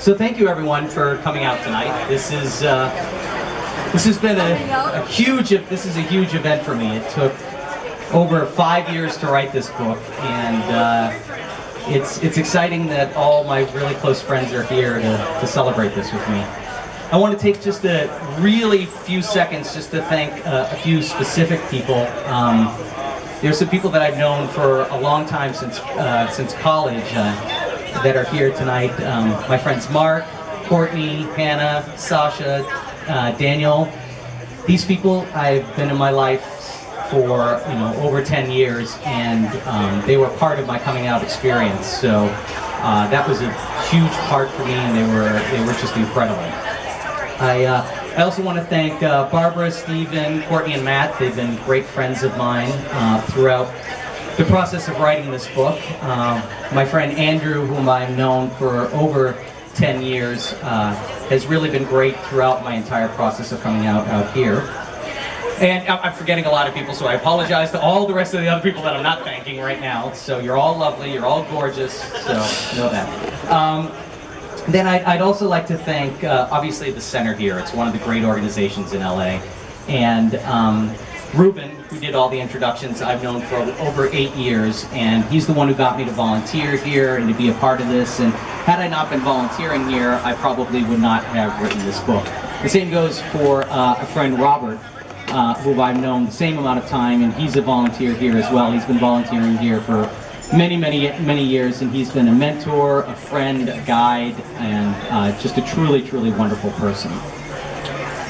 So thank you everyone for coming out tonight. This has been a huge event for me. It took over 5 years to write this book, and it's exciting that all my really close friends are here to celebrate this with me. I want to take just a really few seconds just to thank a few specific people. There's some people that I've known for a long time since college that are here tonight. My friends Mark, Courtney, Hannah, Sasha, Daniel. These people I've been in my life for over 10 years, and they were part of my coming out experience. So that was a huge part for me, and they were just incredible. I also want to thank Barbara, Stephen, Courtney, and Matt. They've been great friends of mine throughout the process of writing this book. My friend Andrew, whom I've known for over 10 years, has really been great throughout my entire process of coming out here. And I'm forgetting a lot of people, so I apologize to all the rest of the other people that I'm not thanking right now. So you're all lovely, you're all gorgeous, so know that. Then I'd also like to thank, obviously, the center here. It's one of the great organizations in LA. And Ruben, who did all the introductions, I've known for over 8 years, and he's the one who got me to volunteer here and to be a part of this. And had I not been volunteering here, I probably would not have written this book. The same goes for a friend, Robert, who I've known the same amount of time, and he's a volunteer here as well. He's been volunteering here for many years, and he's been a mentor, a friend, a guide, and just a truly, truly wonderful person.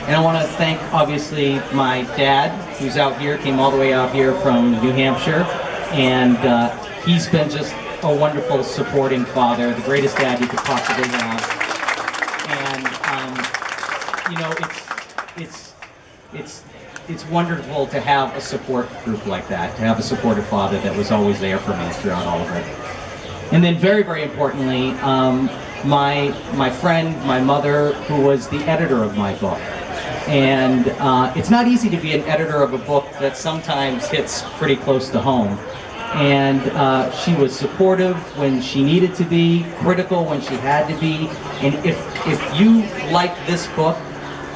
And I want to thank, obviously, my dad, who's out here, came all the way out here from New Hampshire, and he's been just a wonderful supporting father, the greatest dad you could possibly have. And it's wonderful to have a support group like that, to have a supportive father that was always there for me throughout all of it. And then very, very importantly, my friend, my mother, who was the editor of my book. And it's not easy to be an editor of a book that sometimes hits pretty close to home. And she was supportive when she needed to be, critical when she had to be. And if you like this book,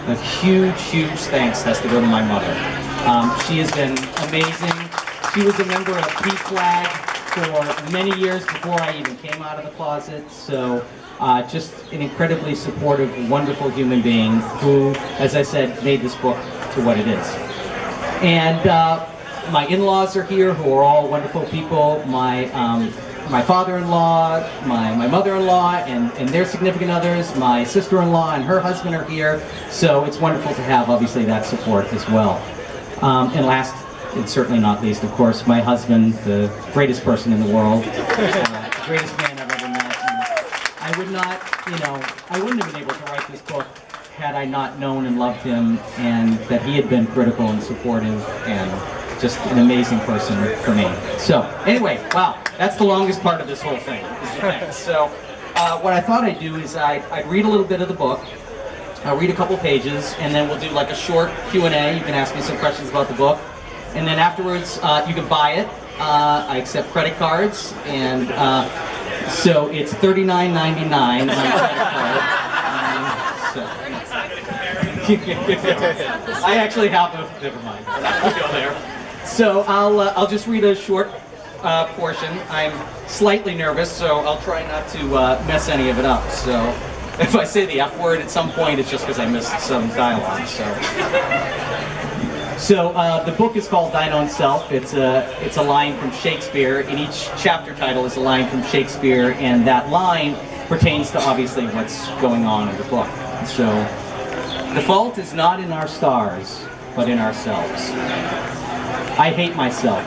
a huge, huge thanks has to go to my mother. She has been amazing. She was a member of P-Flag for many years before I even came out of the closet. So just an incredibly supportive, wonderful human being who, as I said, made this book to what it is. And my in-laws are here, who are all wonderful people. My father-in-law, my mother-in-law, and their significant others, my sister-in-law and her husband are here. So it's wonderful to have, obviously, that support as well. And last, and certainly not least, of course, my husband, the greatest person in the world, the greatest man I've ever met. And I wouldn't have been able to write this book had I not known and loved him, and that he had been critical and supportive and just an amazing person for me. So anyway, wow, that's the longest part of this whole thing. So what I thought I'd do is I'd read a little bit of the book. I'll read a couple pages, and then we'll do like a short Q&A. You can ask me some questions about the book. And then afterwards, you can buy it. I accept credit cards, and so it's $39.99 on a credit card. I actually have a, never mind, I'll go there. So I'll just read a short portion. I'm slightly nervous, so I'll try not to mess any of it up. So if I say the F word at some point, it's just because I missed some dialogue. So the book is called Thine Own Self. It's a line from Shakespeare, and each chapter title is a line from Shakespeare, and that line pertains to obviously what's going on in the book. So the fault is not in our stars, but in ourselves. I hate myself.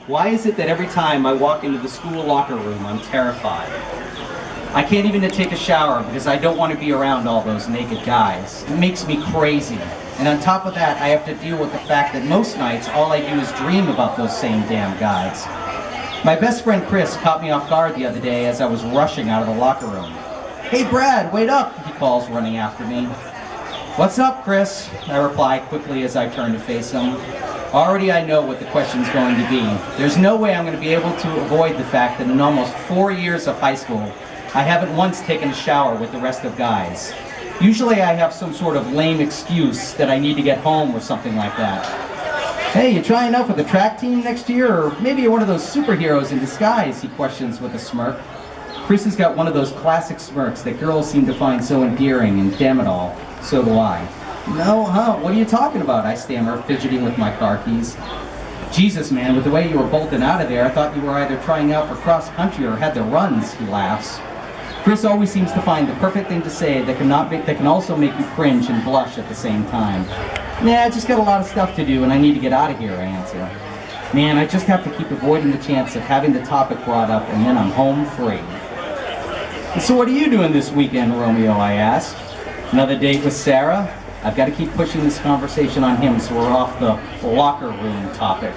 Why is it that every time I walk into the school locker room, I'm terrified? I can't even take a shower because I don't want to be around all those naked guys. It makes me crazy. And on top of that, I have to deal with the fact that most nights, all I do is dream about those same damn guys. My best friend Chris caught me off guard the other day as I was rushing out of the locker room. "Hey Brad, wait up," he calls, running after me. "What's up, Chris?" I reply quickly as I turn to face him. Already I know what the question's going to be. There's no way I'm going to be able to avoid the fact that in almost 4 years of high school, I haven't once taken a shower with the rest of guys. Usually I have some sort of lame excuse that I need to get home or something like that. Hey, you trying out for the track team next year? Or maybe you're one of those superheroes in disguise, he questions with a smirk. Chris has got one of those classic smirks that girls seem to find so endearing, and damn it all, so do I. No, huh? What are you talking about? I stammer, fidgeting with my car keys. Jesus, man, with the way you were bolting out of there, I thought you were either trying out for cross-country or had the runs, he laughs. Chris always seems to find the perfect thing to say that can also make you cringe and blush at the same time. Nah, I just got a lot of stuff to do and I need to get out of here, I answer. Man, I just have to keep avoiding the chance of having the topic brought up and then I'm home free. So what are you doing this weekend, Romeo, I ask. Another date with Sarah? I've got to keep pushing this conversation on him so we're off the locker room topic.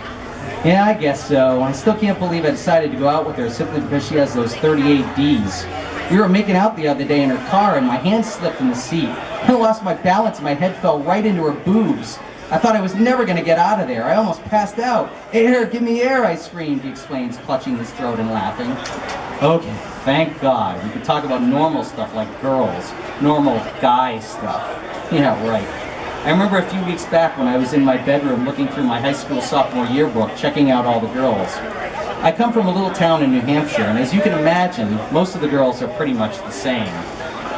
Yeah, I guess so. I still can't believe I decided to go out with her simply because she has those 38 Ds. We were making out the other day in her car and my hand slipped in the seat. I lost my balance and my head fell right into her boobs. I thought I was never going to get out of there. I almost passed out. Air, give me air, I screamed, he explains, clutching his throat and laughing. Okay, thank God. We could talk about normal stuff like girls. Normal guy stuff. Yeah, right. I remember a few weeks back when I was in my bedroom looking through my high school sophomore yearbook, checking out all the girls. I come from a little town in New Hampshire, and as you can imagine, most of the girls are pretty much the same.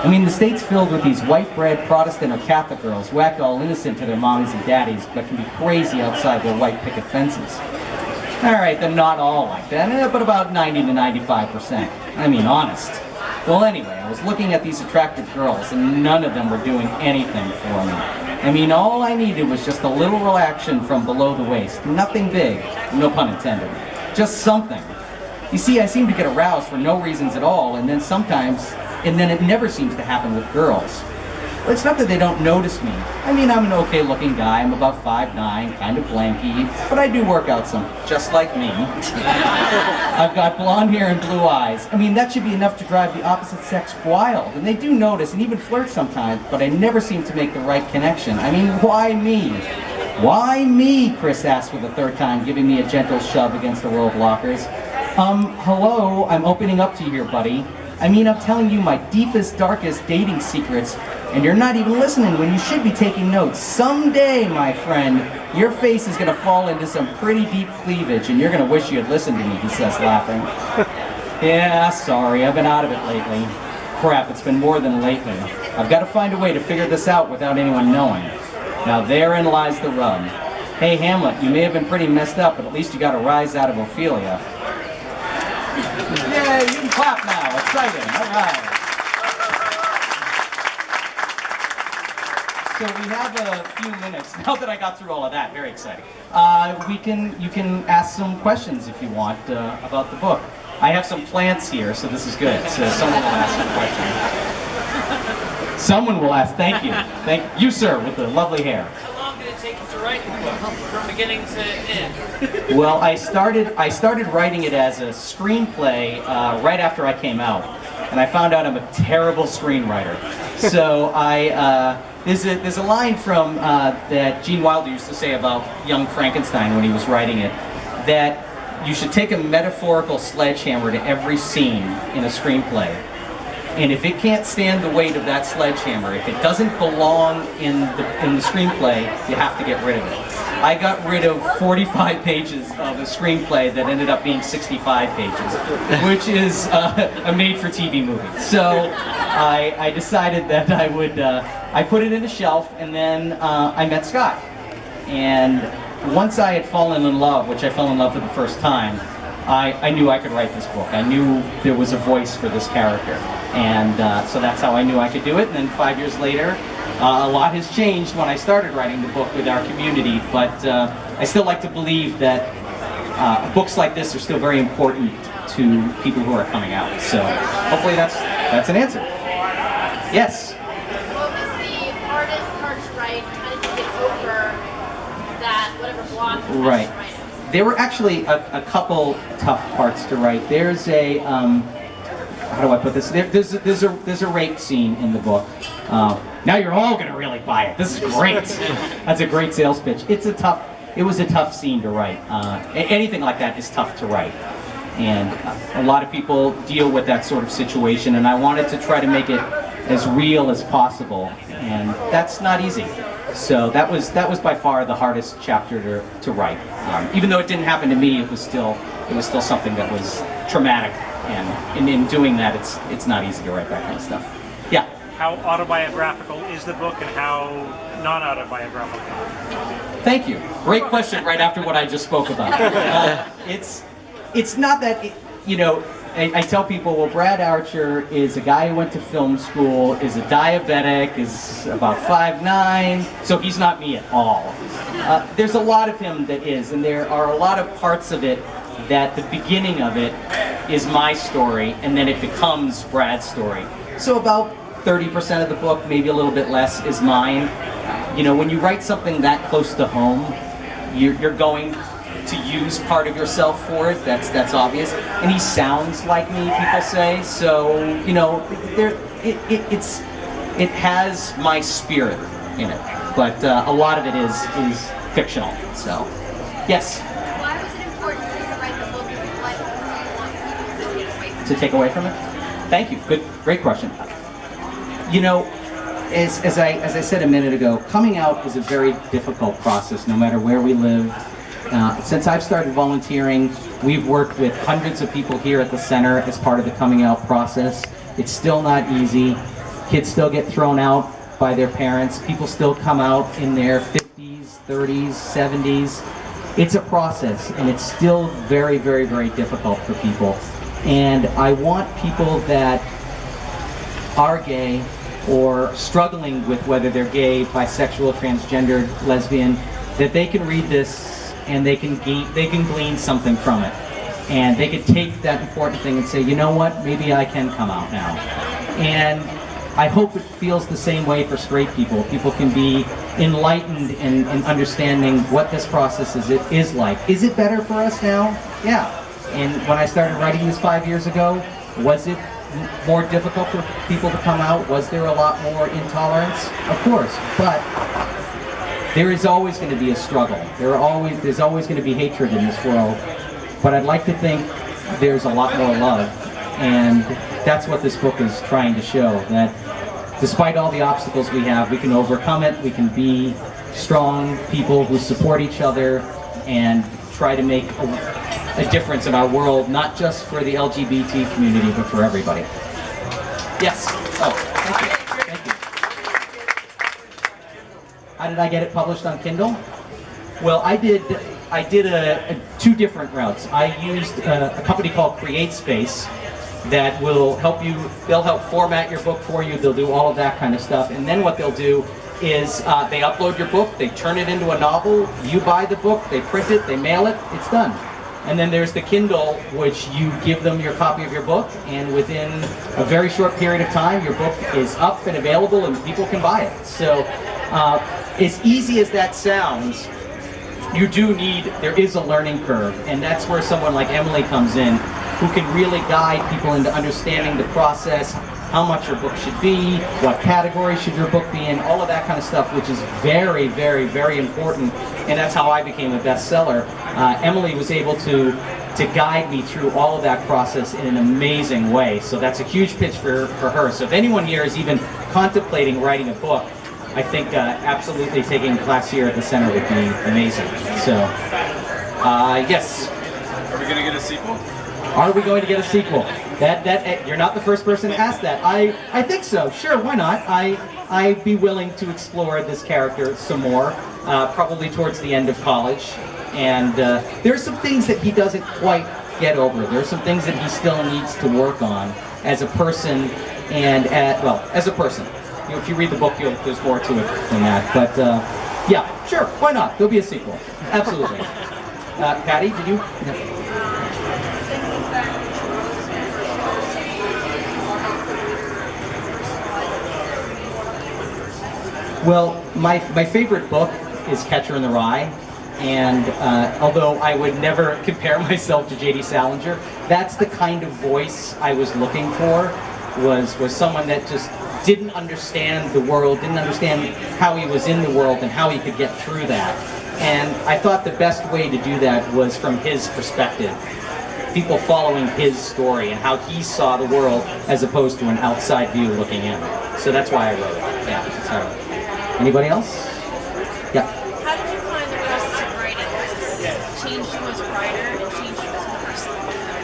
I mean, the state's filled with these white-bread Protestant or Catholic girls who act all innocent to their mommies and daddies, but can be crazy outside their white picket fences. All right, they're not all like that, but about 90 to 95%. I mean, honest. Well, anyway, I was looking at these attractive girls, and none of them were doing anything for me. I mean, all I needed was just a little relaxation from below the waist. Nothing big, no pun intended. Just something. You see, I seem to get aroused for no reasons at all, and then it never seems to happen with girls. Well, it's not that they don't notice me. I mean, I'm an okay-looking guy. I'm about 5'9", kind of lanky, but I do work out some, just like me. I've got blonde hair and blue eyes. I mean, that should be enough to drive the opposite sex wild, and they do notice and even flirt sometimes, but I never seem to make the right connection. I mean, why me? Why me? Chris asks for the third time, giving me a gentle shove against the row of lockers. Hello, I'm opening up to you here, buddy. I mean, I'm telling you my deepest, darkest dating secrets, and you're not even listening when you should be taking notes. Someday, my friend, your face is going to fall into some pretty deep cleavage, and you're going to wish you had listened to me, he says, laughing. Yeah, sorry, I've been out of it lately. Crap, it's been more than lately. I've got to find a way to figure this out without anyone knowing. Now therein lies the rub. Hey, Hamlet, you may have been pretty messed up, but at least you got a rise out of Ophelia. Yay, you can clap now. Exciting. All right. So we have a few minutes. Now that I got through all of that, very exciting. You can ask some questions if you want about the book. I have some plants here, so this is good. So someone will ask a question. Someone will ask. Thank you. Thank you, sir, with the lovely hair. How long did it take you to write the book, from beginning to end? Well, I started writing it as a screenplay right after I came out, and I found out I'm a terrible screenwriter. So there's a line from that Gene Wilder used to say about young Frankenstein when he was writing it, that you should take a metaphorical sledgehammer to every scene in a screenplay. And if it can't stand the weight of that sledgehammer, if it doesn't belong in the screenplay, you have to get rid of it. I got rid of 45 pages of a screenplay that ended up being 65 pages, which is a made-for-TV movie. So I decided that I would, I put it in a shelf, and then I met Scott. And once I had fallen in love, which I fell in love for the first time, I knew I could write this book. I knew there was a voice for this character. And so that's how I knew I could do it. And then 5 years later, a lot has changed when I started writing the book with our community, but I still like to believe that books like this are still very important to people who are coming out. So hopefully that's an answer. Yes? What was the hardest part to write? How did you get over that, whatever block you had to write? There were actually a couple tough parts to write. There's a, how do I put this? There's a rape scene in the book. Now you're all gonna really buy it. This is great. That's a great sales pitch. It was a tough scene to write. Anything like that is tough to write. And a lot of people deal with that sort of situation, and I wanted to try to make it as real as possible, and that's not easy. So that was by far the hardest chapter to write. Even though it didn't happen to me, it was still something that was traumatic, and in doing that, it's not easy to write that kind of stuff. Yeah. How autobiographical is the book, and how non-autobiographical? Thank you. Great question. Right after what I just spoke about, it's not that I tell people, well, Brad Archer is a guy who went to film school, is a diabetic, is about 5'9", so he's not me at all. There's a lot of him that is, and there are a lot of parts of it that the beginning of it is my story, and then it becomes Brad's story. So about 30% of the book, maybe a little bit less, is mine. When you write something that close to home, you're going to use part of yourself for it. That's obvious. And he sounds like me, people say. So it has my spirit in it, but a lot of it is fictional. So, yes. Why was it important for you to write the book, and what do you want people to take away from it? To take away from it? Thank you. Great question. As I said a minute ago, coming out is a very difficult process, no matter where we live. Since I've started volunteering, we've worked with hundreds of people here at the center as part of the coming out process. It's still not easy. Kids still get thrown out by their parents. People still come out in their 50s, 30s, 70s. It's a process, and it's still very, very, very difficult for people. And I want people that are gay or struggling with whether they're gay, bisexual, transgendered, lesbian, that they can read this and they can glean something from it. And they can take that important thing and say, you know what, maybe I can come out now. And I hope it feels the same way for straight people. People can be enlightened in understanding what this process is like. Is it better for us now? Yeah. And when I started writing this 5 years ago, was it more difficult for people to come out? Was there a lot more intolerance? Of course, but there is always going to be a struggle. There's always going to be hatred in this world. But I'd like to think there's a lot more love. And that's what this book is trying to show, that despite all the obstacles we have, we can overcome it. We can be strong people who support each other and try to make a difference in our world, not just for the LGBT community, but for everybody. Yes. Oh, thank you. Thank you. How did I get it published on Kindle? Well, I did two different routes. I used a company called CreateSpace that will help you. They'll help format your book for you. They'll do all of that kind of stuff. And then what they'll do is they upload your book, they turn it into a novel, you buy the book, they print it, they mail it, it's done. And then there's the Kindle, which you give them your copy of your book, and within a very short period of time, your book is up and available and people can buy it. So as easy as that sounds, there is a learning curve, and that's where someone like Emily comes in, who can really guide people into understanding the process, how much your book should be, what category should your book be in, all of that kind of stuff, which is very, very, very important, and that's how I became a bestseller. Emily was able to guide me through all of that process in an amazing way, so that's a huge pitch for her. So if anyone here is even contemplating writing a book, I think absolutely taking a class here at the center would be amazing. So, yes. Are we going to get a sequel? Are we going to get a sequel? You're not the first person to ask that. I think so. Sure, why not? I'd be willing to explore this character some more, probably towards the end of college. And there's some things that he doesn't quite get over. There's some things that he still needs to work on as a person, and as a person. If you read the book, there's more to it than that. But yeah, sure, why not? There'll be a sequel. Absolutely. Patty, did you? Yeah. Well, my favorite book is Catcher in the Rye, and although I would never compare myself to J.D. Salinger, that's the kind of voice I was looking for, was someone that just didn't understand the world, didn't understand how he was in the world and how he could get through that. And I thought the best way to do that was from his perspective. people following his story and how he saw the world as opposed to an outside view looking in. So that's why I wrote it. Yeah, that's how I wrote it. Anybody else? Yeah. How did you find the process of writing? Has this changed you as a writer and changed you as a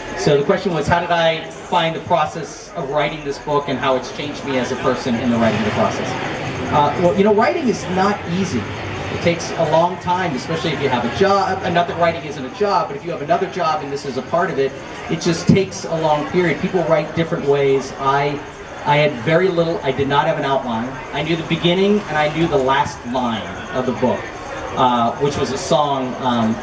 person? So the question was, how did I find the process of writing this book and how it's changed me as a person in the writing of the process? Well, you know, writing is not easy. It takes a long time, especially if you have a job. Not that writing isn't a job, but if you have another job and this is a part of it, it just takes a long period. People write different ways. I had very little. I did not have an outline. I knew the beginning and I knew the last line of the book, which was a song.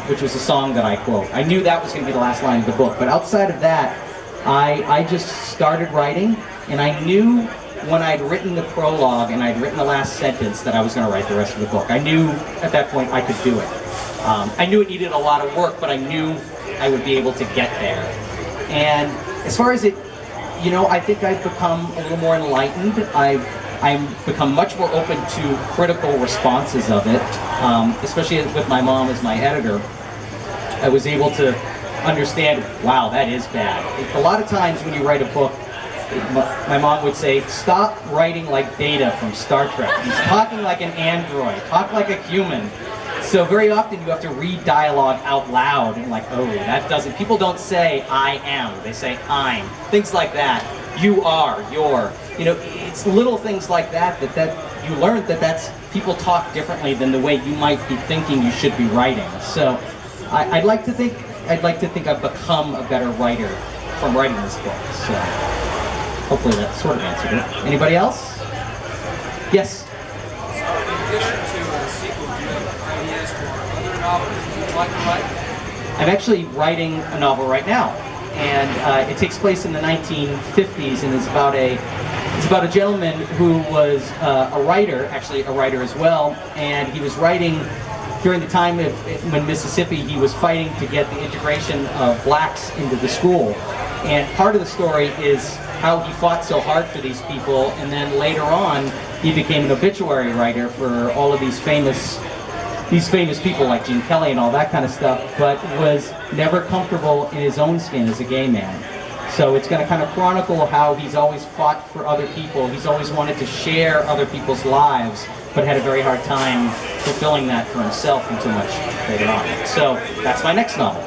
Which was a song that I quote. I knew that was going to be the last line of the book. But outside of that, I just started writing, and I knew when I'd written the prologue and I'd written the last sentence that I was going to write the rest of the book. I knew at that point I could do it. I knew it needed a lot of work, but I knew I would be able to get there. And as far as it, you know, I think I've become a little more enlightened. I've become much more open to critical responses of it, especially with my mom as my editor. I was able to understand, wow, that is bad. A lot of times when you write a book, my mom would say, stop writing like Data from Star Trek. He's talking like an android. Talk like a human. So very often you have to read dialogue out loud and like, oh, that doesn't, people don't say I am. They say I'm. Things like that. You are, you're. You know, it's little things like that you learn that's, people talk differently than the way you might be thinking you should be writing. So I'd like to think I've become a better writer from writing this book. So hopefully that sort of answered it. Anybody else? Yes? In addition to a sequel, do you have ideas for other novels you'd like to write? I'm actually writing a novel right now, and it takes place in the 1950s, and it's about a gentleman who was a writer, actually a writer as well, and he was writing during the time when Mississippi, he was fighting to get the integration of blacks into the school. And part of the story is how he fought so hard for these people, and then later on he became an obituary writer for all of these famous people like Gene Kelly and all that kind of stuff, but was never comfortable in his own skin as a gay man. So it's going to kind of chronicle how he's always fought for other people. He's always wanted to share other people's lives, but had a very hard time fulfilling that for himself until much later on. So that's my next novel.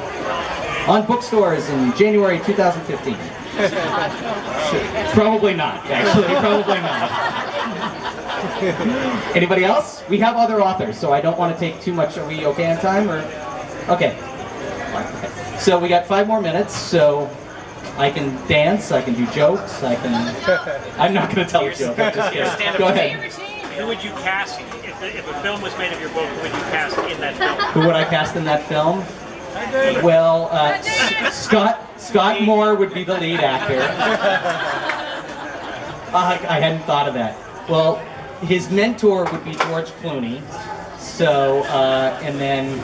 On bookstores in January 2015. Probably not, actually. Probably not. Anybody else? We have other authors, so I don't want to take too much. Are we okay on time? Or okay. So we got 5 more minutes, so I can dance, I can do jokes, I can... I'm not going to tell a joke. I'm just kidding. Go ahead. Who would you cast, if a film was made of your book, who would you cast in that film? Who would I cast in that film? Well, Scott Moore would be the lead actor. I hadn't thought of that. Well, his mentor would be George Clooney. So, and then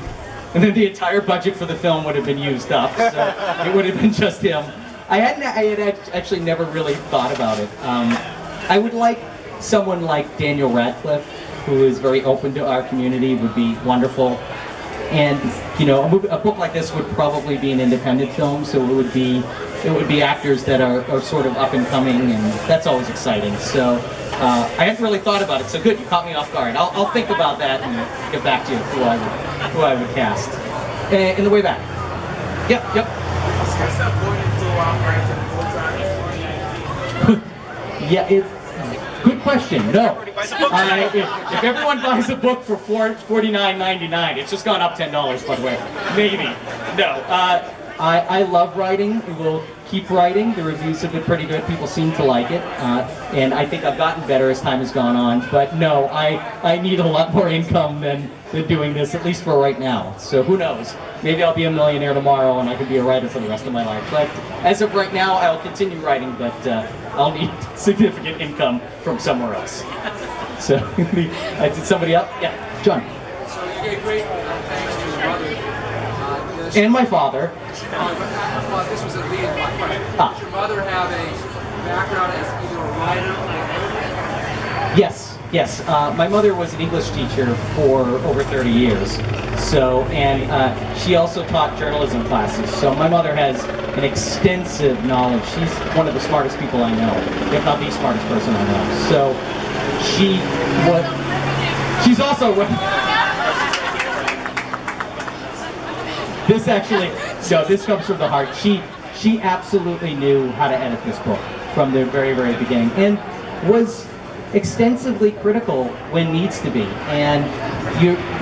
the entire budget for the film would have been used up. So it would have been just him. I had actually never really thought about it. I would like someone like Daniel Radcliffe, who is very open to our community, would be wonderful. And you know, a book like this would probably be an independent film, so it would be actors that are sort of up and coming, and that's always exciting. So I hadn't really thought about it. So good, you caught me off guard. I'll think about that and get back to you who I would cast. In the way back. Yep. Yeah, good question. No. If everyone buys a book for $49.99, it's just gone up $10, by the way. Maybe. No. I love writing. We'll keep writing. The reviews have been pretty good. People seem to like it. And I think I've gotten better as time has gone on. But no, I need a lot more income than doing this, at least for right now. So who knows? Maybe I'll be a millionaire tomorrow and I could be a writer for the rest of my life. But as of right now, I'll continue writing, but I'll need significant income from somewhere else. So, did somebody else? Yeah, John. So you gave great thanks to your mother. And my father. I thought this was a lead in my question. Did your mother have a background as either a writer or an editor? Yes. My mother was an English teacher for over 30 years. So, and she also taught journalism classes. So my mother has an extensive knowledge. She's one of the smartest people I know, if not the smartest person I know. So she's also this actually, no, this comes from the heart. She absolutely knew how to edit this book from the very, very beginning, and was extensively critical when needs to be. And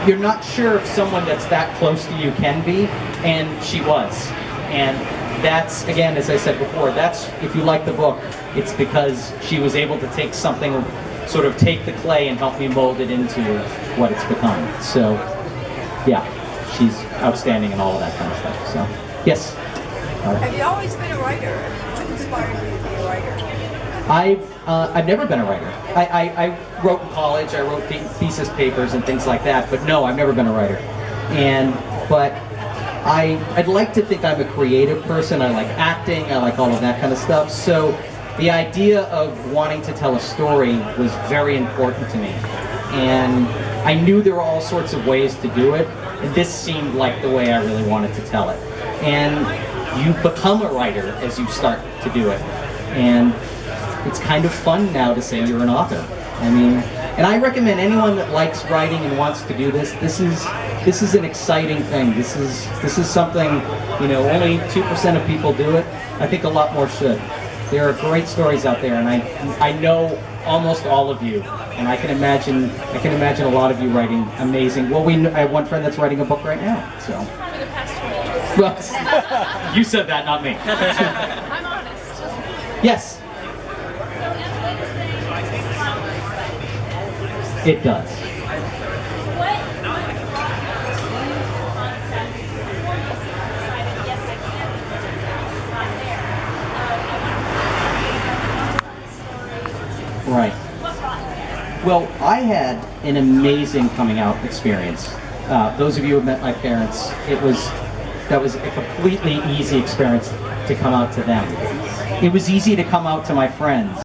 you're not sure if someone that's that close to you can be, and she was. And that's, again, as I said before, that's, if you like the book, it's because she was able to take something, sort of take the clay and help me mold it into what it's become. So, yeah, she's outstanding in all of that kind of stuff. So, yes? Have you always been a writer? What inspired you to be a writer? I've never been a writer. I wrote in college, I wrote thesis papers and things like that, but no, I've never been a writer. But I'd like to think I'm a creative person. I like acting, I like all of that kind of stuff. So the idea of wanting to tell a story was very important to me. And I knew there were all sorts of ways to do it, and this seemed like the way I really wanted to tell it. And you become a writer as you start to do it. And it's kind of fun now to say you're an author. I mean, and I recommend anyone that likes writing and wants to do this. This is an exciting thing. This is something, you know, only 2% of people do it. I think a lot more should. There are great stories out there, and I know almost all of you, and I can imagine a lot of you writing amazing. Well, I have one friend that's writing a book right now. So. For the past 20 years. Well, you said that, not me. I'm honest. Yes. It does. Right. Well, I had an amazing coming out experience. Those of you who have met my parents, that was a completely easy experience to come out to them. It was easy to come out to my friends.